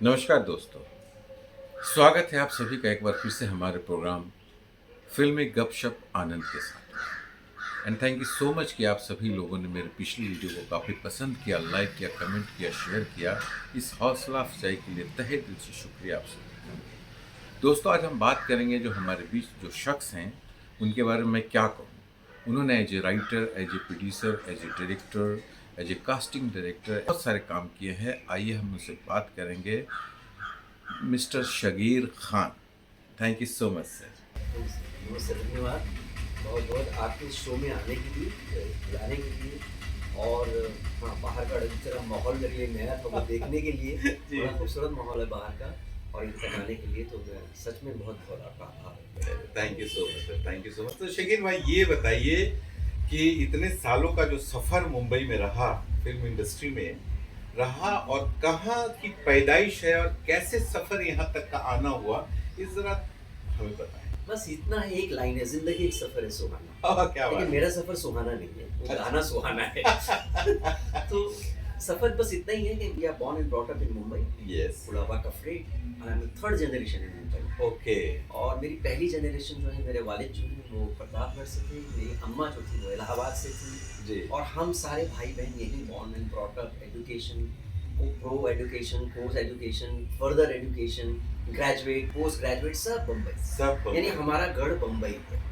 नमस्कार दोस्तों, स्वागत है आप सभी का एक बार फिर से हमारे प्रोग्राम फिल्मी गपशप आनंद के साथ। And thank you so much कि आप सभी लोगों ने मेरे पिछली वीडियो को काफ़ी पसंद किया, लाइक किया, कमेंट किया, शेयर किया। इस हौसला अफजाई के लिए तहे दिल से शुक्रिया आप सभी का। दोस्तों, आज हम बात करेंगे जो हमारे बीच जो शख्स हैं उनके बारे में मैं क्या कहूँ। उन्होंने as a writer, as a producer, as a director, as a casting director बहुत सारे काम किए हैं। आइए हम उनसे बात करेंगे। Mister Shagir Khan, thank you so much sir. नमस्ते, धन्यवाद बहुत बहुत आपके शो में आने के लिए, बुलाने के लिए। और हाँ, बाहर का जिस तरह माहौल मेरे लिए नया था वो देखने के लिए बड़ा खूबसूरत माहौल है बाहर का, और इन तक आने के लिए तो मैं सच में बहुत बहुत आपका आभार है। Thank you so much sir, thank you so much. तो शगीर भाई, ये बताइए कि इतने सालों का जो सफ़र मुंबई में रहा, फिल्म इंडस्ट्री में रहा, और कहाँ की पैदाइश है और कैसे सफ़र यहाँ तक का आना हुआ, इस ज़रा हमें बताएं। बस इतना ही एक लाइन है, जिंदगी एक सफर है सुहाना। क्या बात लेकिन है। मेरा सफर सुहाना नहीं है, वो गाना सुहाना है। तो सफर बस इतना ही है कि we are born and brought up in Mumbai. Yes. बुढ़ावा का फ्रेट, I am third generation in Mumbai. Okay. और मेरी पहली जनरेशन जो है, मेरे वालिद जो हैं वो प्रतापगढ़ से थे, मेरी अम्मा जो थी वो इलाहाबाद से थी जी। और हम सारे भाई बहन यहीं born and brought up. Education, pro education, post education, further education, graduate, post graduate, सब बम्बई। सब यानी हमारा गढ़ बम्बई है,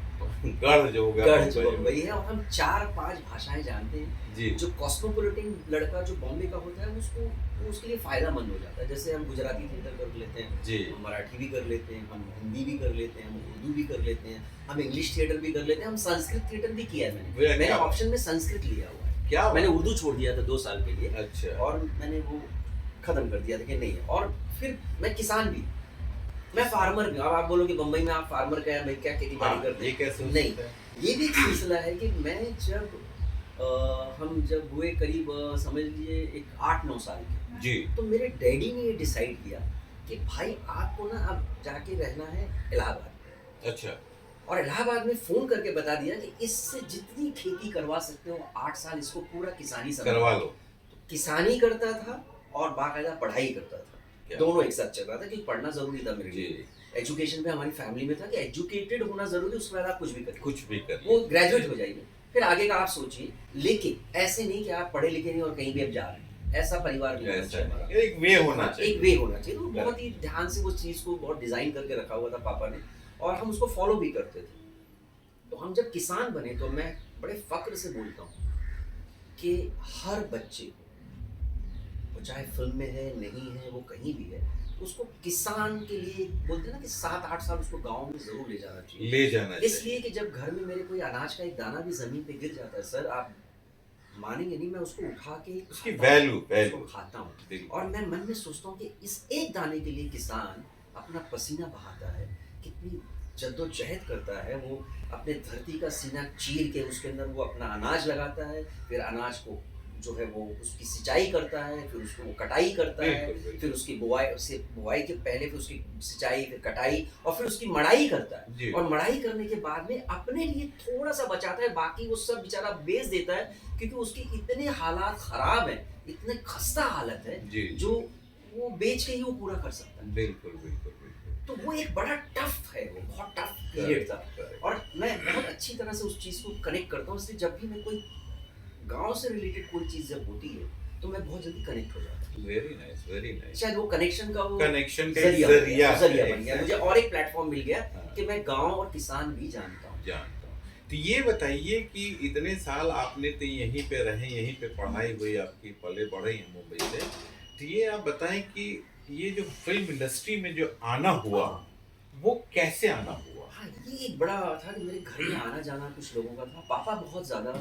गढ़ जो होगा गढ़ जो बम्बई है। और हम 4-5 भाषाएं जानते हैं। जी। जो कॉस्मोपॉलिटन लड़का जो बॉम्बे का होता है उसको, वो उसके लिए फायदामंद हो जाता है। जैसे हम गुजराती थिएटर कर लेते हैं जी। हम मराठी भी कर लेते हैं, हम हिंदी भी कर लेते हैं, हम उर्दू भी कर लेते हैं, हम इंग्लिश थिएटर भी कर लेते हैं, हम संस्कृत थिएटर भी किया है। मैंने ऑप्शन में संस्कृत लिया हुआ है। क्या मैंने उर्दू छोड़ दिया था 2 साल के लिए। अच्छा। और मैंने वो खत्म कर दिया था कि नहीं। और फिर मैं किसान भी, मैं फार्मर भी। अब आप बोलोगे बम्बई में आप फार्मर क्या है, मैं क्या खेती बाड़ी करते ये हैं? कैसे हो नहीं, सकता है? ये भी एक सिलसिला है कि मैं जब हम जब हुए करीब समझ लीजिए एक 8-9 साल के, जी। तो मेरे डैडी ने ये डिसाइड किया कि भाई आपको ना अब जाके रहना है इलाहाबाद। अच्छा। और इलाहाबाद में फ़ोन करके बता दिया कि इससे जितनी खेती करवा सकते हो 8 साल इसको पूरा किसानी करवा लो। तो किसानी करता था और बाकायदा पढ़ाई करता था। दोनों एक साथ चल रहा था, क्योंकि पढ़ना ज़रूरी था मेरे लिए। एजुकेशन पे हमारी फैमिली में था कि एजुकेटेड होना ज़रूरी है, उसके बाद आप कुछ भी करिए, वो ग्रेजुएट हो जाइए, फिर आगे का आप सोचिए। लेकिन ऐसे नहीं कि आप पढ़े लिखे नहीं और कहीं भी अब जा रहे हैं, ऐसा परिवार नहीं होना चाहिए हमारा। एक वे होना चाहिए। एक वे होना चाहिए। तो बहुत ही ध्यान से उस चीज़ को बहुत डिज़ाइन करके रखा हुआ था पापा ने, और हम उसको फॉलो भी करते थे। तो हम जब किसान बने तो मैं बड़े फ़क्र से बोलता हूँ कि हर बच्चे को, वो चाहे फिल्म में है, नहीं है, वो कहीं भी है, उसको किसान के लिए बोलते हैं ना कि 7-8 साल उसको गाँव में ज़रूर ले जाना चाहिए। ले जाना चाहिए। इसलिए कि जब घर में मेरे कोई अनाज का एक दाना भी ज़मीन पे गिर जाता है सर, आप मानेंगे नहीं, मैं उसको उठा के उसकी वैल्यू उसको खाता हूँ। और मैं मन में सोचता हूँ कि इस एक दाने के लिए किसान अपना पसीना बहाता है, कितनी जद्दोजहद करता है। वो अपने धरती का सीना चीर के उसके अंदर वो अपना अनाज लगाता है, फिर अनाज को जो है वो उसकी सिंचाई करता है, फिर उसको वो कटाई करता है, फिर उसकी बुआई के पहले फिर उसकी सिंचाई, फिर कटाई, और फिर उसकी मड़ाई करता है। और मड़ाई करने के बाद में अपने लिए थोड़ा सा बचाता है, बाकी वो सब बेचारा बेच देता है, क्योंकि उसकी इतने हालात खराब हैं, इतने खस्ता हालत है, जो वो बेच के ही वो पूरा कर सकता है। बिल्कुल बिल्कुल बिल्कुल। तो वो एक बड़ा टफ है, वो बहुत टफ पीरियड था। और मैं बहुत अच्छी तरह से उस चीज़ को कनेक्ट करता हूँ। इसलिए जब भी मैं कोई गाँव से रिलेटेड कोई चीज़ जब होती है तो मैं बहुत जल्दी कनेक्ट हो जाता हूँ। Very nice, very nice. शायद वो कनेक्शन का जरिया बन गया मुझे, और एक प्लेटफॉर्म मिल गया कि मैं गाँव और किसान भी जानता हूँ। तो ये बताइए कि इतने साल आपने तो यहीं पे रहे, यहीं पे पढ़ाई हुई आपकी, पले बढ़े हैं मुंबई से, तो ये आप बताएं कि ये जो फिल्म इंडस्ट्री में जो आना हुआ, वो कैसे आना हुआ? हाँ, ये एक बड़ा था कि मेरे घर में आना जाना कुछ लोगों का था। पापा बहुत ज़्यादा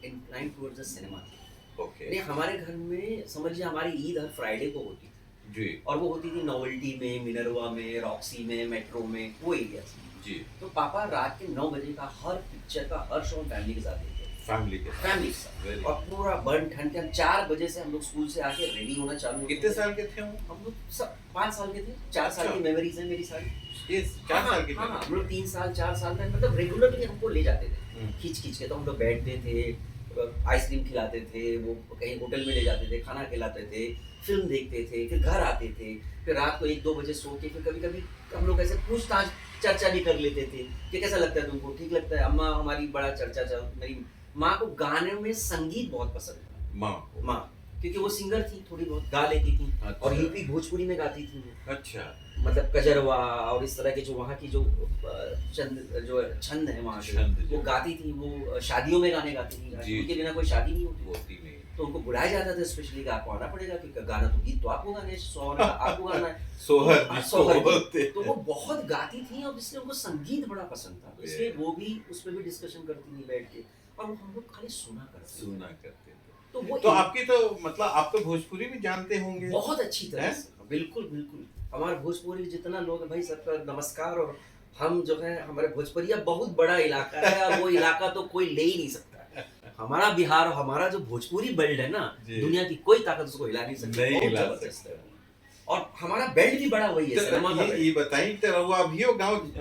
इंक्लाइन टुवर्ड्स द सिनेमा थे। ओके। हमारे घर में समझ लीजिए हमारी ईद हर फ्राइडे को होती थी जी। और वो होती थी नोवेल्टी में, मिनरवा में, रॉक्सी में, मेट्रो में, वो एरिया से। जी। तो पापा रात के 9 बजे का हर पिक्चर का हर शो फैमिली के साथ देखते थे। फैमिली के साथ। और पूरा बर्न ठंड के, हम 4 बजे से हम लोग स्कूल से आके रेडी होना चालू होते थे। कितने साल के थे हम लोग सब 5 साल के थे। 4 साल की मेमोरीज है मेरी सारी। ये 4 साल की? हम लोग 3 साल 4 साल में मतलब रेगुलरली हमको ले जाते थे खींच के। तो हम लोग बैठते थे, आइसक्रीम खिलाते थे, वो कहीं होटल में ले जाते थे, खाना खिलाते थे, फ़िल्म देखते थे, फिर घर आते थे, फिर रात को 1-2 बजे सो के फिर कभी-कभी हम लोग ऐसे पूछताछ चर्चा भी कर लेते थे कि कैसा लगता है तुमको? ठीक लगता है? अम्मा हमारी बड़ा चर्चा चल मेरी माँ को गाने में संगीत बहुत पसंद था। माँ को। माँ, क्योंकि वो सिंगर थी, थोड़ी बहुत गा लेती थी और अच्छा। यूपी भोजपुरी में गाती थी वो। अच्छा। मतलब कजरवा और इस तरह के जो वहाँ की जो जो छंद है वहाँ के, छंद जो वो गाती थी, वो शादियों में गाने गाती थी। जी। उनके बिना कोई शादी नहीं होती। होती नहीं। तो उनको बुलाया जाता था स्पेशली कि आपको आना पड़ेगा क्योंकि गाना तो गीत तो आपको गाने हैं, सोहर आपको गाना है। सोहर हाँ, जिसको सोहर बोलते तो हैं। वो बहुत गाती थी और इसलिए उनको संगीत बड़ा पसंद था, तो इसलिए वो भी उसमें भी डिस्कशन करती थी बैठ के और वो हम लोग खाली सुना करते थे। सुना करते थे। तो वो तो आपकी तो मतलब आप तो भोजपुरी भी जानते होंगे? बहुत अच्छी तरह हैं? से, बिल्कुल, बिल्कुल। हमारे भोजपुरी जितना लोग हैं भाई सबका नमस्कार। और हम जो है हमारे भोजपुरिया बहुत बड़ा इलाका है और वो इलाका तो कोई ले ही नहीं सकता। हमारा बिहार और हमारा जो भोजपुरी बेल्ट है ना, जी। दुनिया की कोई ताकत उसको हिला नहीं सकती, नहीं बहुत हिला जबरदस्त है वो। और हमारा बेल्ट भी बड़ा वही है, तो सिनेमा का बेल्ट। ये बताइए कि रहुआ अभी हो गाँव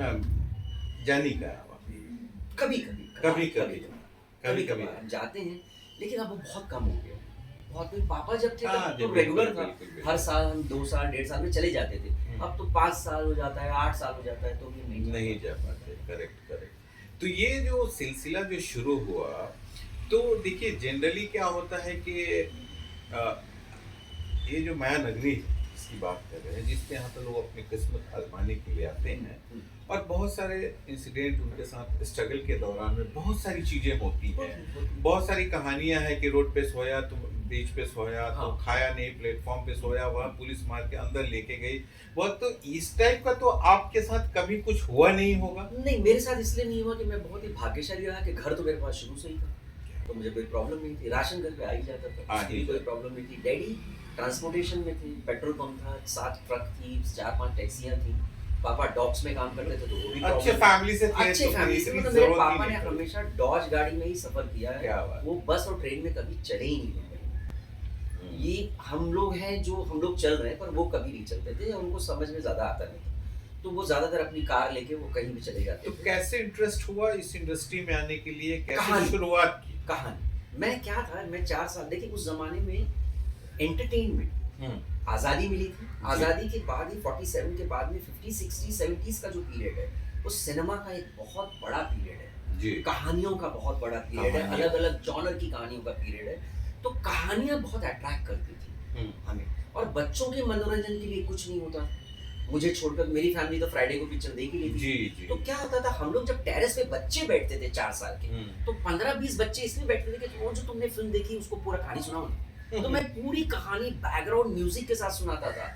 जानी का कभी-कभी, कभी-कभी। कभी-कभी हम जाते हैं, लेकिन अब वो बहुत कम हो गया। बहुत कोई पापा जब थे हाँ, तब जी, तो रेगुलर बिल्कुल, था। बिल्कुल, बिल्कुल। हर साल हम 2 साल, 1.5 साल में चले जाते थे। अब तो 5 साल हो जाता है, 8 साल हो जाता है तो भी नहीं जा पाते। Correct, correct. तो ये जो सिलसिला जो शुरू हुआ, तो देखिए जनरली क्या होता है कि अ, ये जो माया नगरी जिसकी बात कर रहे हैं, जिसके यहाँ पे लोग अपनी किस्मत आजमाने के लिए आते हैं और बहुत सारे इंसिडेंट उनके साथ स्ट्रगल के दौरान में बहुत सारी चीजें होती हैं। बहुत सारी कहानियां हैं कि रोड पे सोया तो बीच पे सोया तो हाँ। खाया नहीं, प्लेटफॉर्म पे सोया, वहाँ पुलिस मार के अंदर लेके गई। वो तो इस टाइप का तो आपके साथ कभी कुछ हुआ नहीं होगा? नहीं, मेरे साथ इसलिए नहीं हुआ कि मैं बहुत ही भाग्यशाली रहा कि घर तो मेरे पास शुरू से ही था। तो मुझे कोई प्रॉब्लम नहीं थी। राशन घर पे आ ही जाता था, आ उसकी ही भी कोई जाता। प्रॉब्लम नहीं थी। डैडी ट्रांसपोर्टेशन में थे, पेट्रोल पंप था, 7 ट्रक थी, 4-5 टैक्सियाँ थी। पापा डॉक्स में काम करते थे तो वो भी अच्छे प्रॉब्लम फैमिली से थे अच्छे तो फिर फैमिली से, इतनी मतलब मेरे जरूरत ही पापा ने नहीं पड़ी। हमेशा डॉज गाड़ी में ही सफ़र किया है। क्या बात। वो बस और ट्रेन में कभी चले ही नहीं हैं। हम्म। ये हम लोग हैं जो हम लोग चल रहे हैं पर वो कभी नहीं चलते थे और उनको समझ में ज़्यादा आता नहीं था। तो वो ज़्यादातर अपनी कार लेके वो कहीं भी चले जाते तो थे। कैसे इंटरेस्ट हुआ इस इंडस्ट्री में आने के लिए, कैसे कहानी। शुरुआत की? कहानी, मैं क्या था, मैं 4 साल, देखिए उस ज़माने में एंटरटेनमेंट आज़ादी मिली थी। आज़ादी के बाद ही 47 के बाद में 50, 60, 70s का जो पीरियड है, वो सिनेमा का एक बहुत बड़ा पीरियड है। जी। कहानियों का बहुत बड़ा पीरियड है, कहानियाँ। अलग-अलग जॉनर की कहानियों का पीरियड है। तो कहानियाँ बहुत अट्रैक्ट करती थी हमें, और बच्चों के मनोरंजन के लिए कुछ नहीं होता। मुझे छोड़कर मेरी फैमिली तो फ्राइडे को पिक्चर देख ही लेती जी, थी। जी। तो क्या होता था, हम लोग जब टेरेस पे बच्चे बैठते थे 4 साल के, तो 15-20 बच्चे इसलिए बैठते थे कि वो जो तुमने फ़िल्म देखी उसको पूरा कहानी सुनाओ ना। तो मैं पूरी कहानी बैकग्राउंड म्यूजिक के साथ सुनाता था।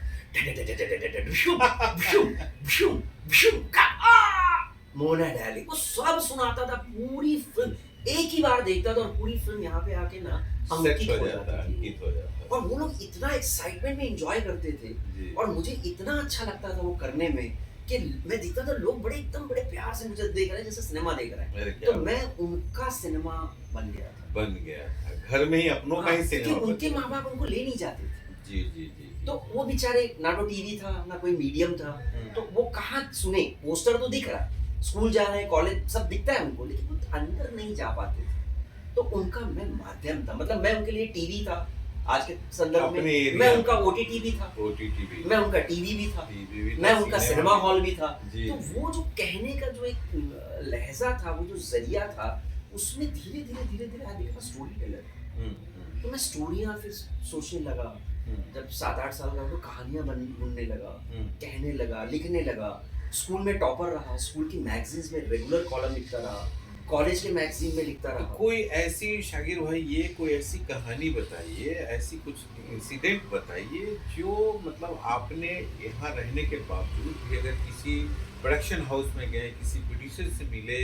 मोना डाली वो सब सुनाता था, पूरी फिल्म एक ही बार देखता था और पूरी फिल्म यहाँ पे आके ना सेट अंकित हो हो जाता है, जाती थी। अंकित हो जाता है। और वो लोग इतना एक्साइटमेंट में एंजॉय करते थे जी। और मुझे इतना अच्छा लगता था वो करने में कि मैं देखता था लोग बड़े एकदम बड़े प्यार से मुझे देख रहे हैं जैसे सिनेमा देख रहे हैं। अरे क्या तो मैं उनका सिनेमा बन गया था। बन गया था। घर में ही अपनों का ही हाँ, सिनेमा क्योंकि बन उनके गया। माँ बाप उनको ले नहीं जाते थे। जी, जी, जी, जी। तो वो बेचारे, ना तो टीवी था ना कोई मीडियम था, तो वो कहाँ सुने। पोस्टर तो दिख रहा, स्कूल जा रहे हैं, कॉलेज सब दिखता है उनको, लेकिन वो अंदर नहीं जा पाते थे। तो उनका मैं माध्यम था, मतलब मैं उनके लिए टीवी था। आज के संदर्भ अपने में एरिया मैं में। उनका ओटीटी भी था, ओटीटी भी। मैं उनका टीवी भी था, टीवी भी था, मैं उनका सिनेमा हॉल भी था। जी। तो वो जो कहने का जो एक लहजा था, वो जो जरिया था, उसमें धीरे धीरे I become a story teller. तो मैं स्टोरियाँ फिर सोचने लगा। जब 7-8 साल का हुआ तो कहानियाँ बुनने लगा, कहने लगा, लिखने लगा। स्कूल में टॉपर रहा, स्कूल की मैगजीन्स में रेगुलर कॉलम लिखता रहा, कॉलेज के मैगजीन में लिखता तो रहा। कोई ऐसी शागिर भाई, ये कोई ऐसी कहानी बताइए, ऐसी कुछ इंसिडेंट बताइए जो मतलब आपने यहाँ रहने के बावजूद भी अगर किसी प्रोडक्शन हाउस में गए, किसी प्रोड्यूसर से मिले,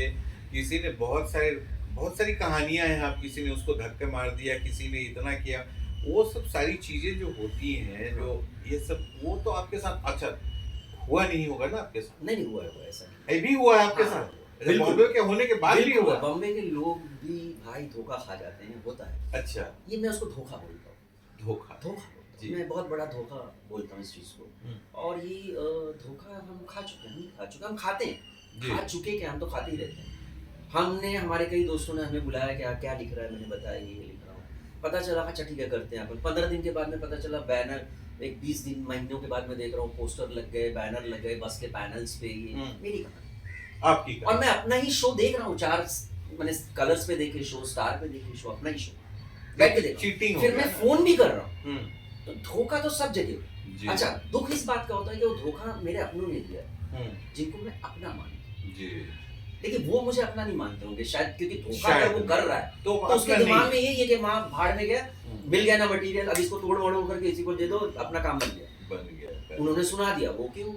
किसी ने बहुत सारी कहानियां हैं, आप किसी ने उसको धक्के मार दिया, किसी ने इतना किया, वो सब सारी चीजें जो होती हैं, जो ये सब, वो तो आपके साथ अच्छा हुआ नहीं होगा ना आपके साथ? नहीं हुआ है ऐसा नहीं। ये भी हुआ है आपके हाँ, साथ? बिल्कुल। बॉम्बे के होने के बाद भी बिल्कुल हुआ? बॉम्बे के लोग भी भाई धोखा खा जाते हैं, होता है। अच्छा। ये मैं उसको धोखा बोलता हूँ। धोखा। धोखा बोलता जी। हूँ, मैं बहुत बड़ा धोखा बोलता हूँ इस चीज़ को। और ये धोखा हम खा चुके हैं, हम खा चुके हैं, हम खाते हैं। जी। खा चुके क्या, हम तो खाते ही रहते हैं। हमने हमारे कई दोस्तों ने हमें बुलाया कि आप क्या लिख रहा है, मैंने बताया ये लिख रहा हूँ। पता चला अच्छा ठीक है करते हैं अपन। 15 दिन के बाद में पता चला बैनर, एक 20 दिन महीनों के बाद में देख रहा हूँ पोस्टर लग गए, बैनर लग गए बस के पैनल्स पे, ये मेरी कहानी। आपकी और मैं अपना ही शो देख रहा हूँ, 4 मैंने कलर्स पे देखे शो, स्टार पे देखे शो, अपना ही शो बैठ के देख रहा चीटिंग हूँ। हो फिर गया मैं ना। फोन भी कर रहा हूँ, हम्म, तो धोखा तो सब जगह। जी। अच्छा, दुख इस बात का होता है कि वो धोखा मेरे अपनों ने दिया है, हम्म, जिनको मैं अपना मानता हूँ। जी। लेकिन वो मुझे अपना नहीं मानते होंगे शायद, क्योंकि धोखा शायद अगर वो कर रहा है तो तो उसके अपना दिमाग नहीं। में यही है कि माँ भाड़ में गया, हम्म, मिल गया ना मटेरियल, अब इसको तोड़ मोड़ करके किसी को दे दो, अपना काम बन गया, बन गया। उन्होंने सुना दिया, वो क्यों।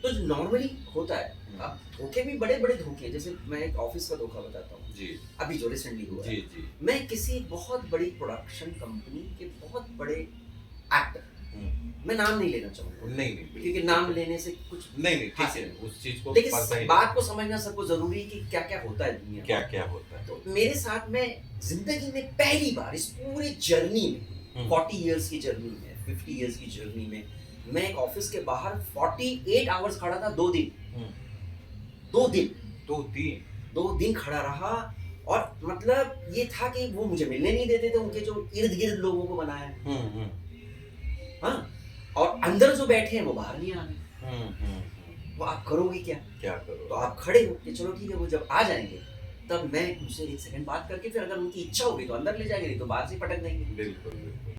तो नॉर्मली होता है। अब धोखे भी बड़े बड़े धोखे हैं, जैसे मैं एक ऑफिस का धोखा बताता हूँ, जी अभी जो रिसेंटली हुआ जी है। जी। मैं किसी बहुत बड़ी प्रोडक्शन कंपनी के बहुत बड़े एक्टर, मैं नाम नहीं लेना चाहूंगा नहीं नहीं क्योंकि नाम लेने से कुछ नहीं नहीं ठीक हासिल है, नहीं। उस चीज को लेकिन पता ही बात को समझना सबको जरूरी है कि क्या क्या होता है दुनिया में। क्या क्या होता है। तो मेरे साथ में जिंदगी में पहली बार इस पूरी जर्नी में, 40 इयर्स की जर्नी में, 50 इयर्स की जर्नी में, मैं एक ऑफिस के बाहर 48 आवर्स खड़ा था, 2 दिन, हम्म, 2 दिन, तो तीन 2 दिन खड़ा रहा। और मतलब ये था कि वो मुझे मिलने नहीं देते थे, उनके जो इर्द गिर्द लोगों को बनाया है, हम्म, हाँ, और अंदर जो बैठे हैं वो बाहर नहीं आ रहे। तो आप करोगे क्या? क्या करो। तो आप खड़े हो कि चलो ठीक है, वो जब आ जाएंगे तब मैं उनसे 1 सेकंड बात करके फिर अगर उनकी इच्छा होगी तो अंदर ले जाएंगे, नहीं तो बाहर से पटक देंगे। बिल्कुल बिल्कुल।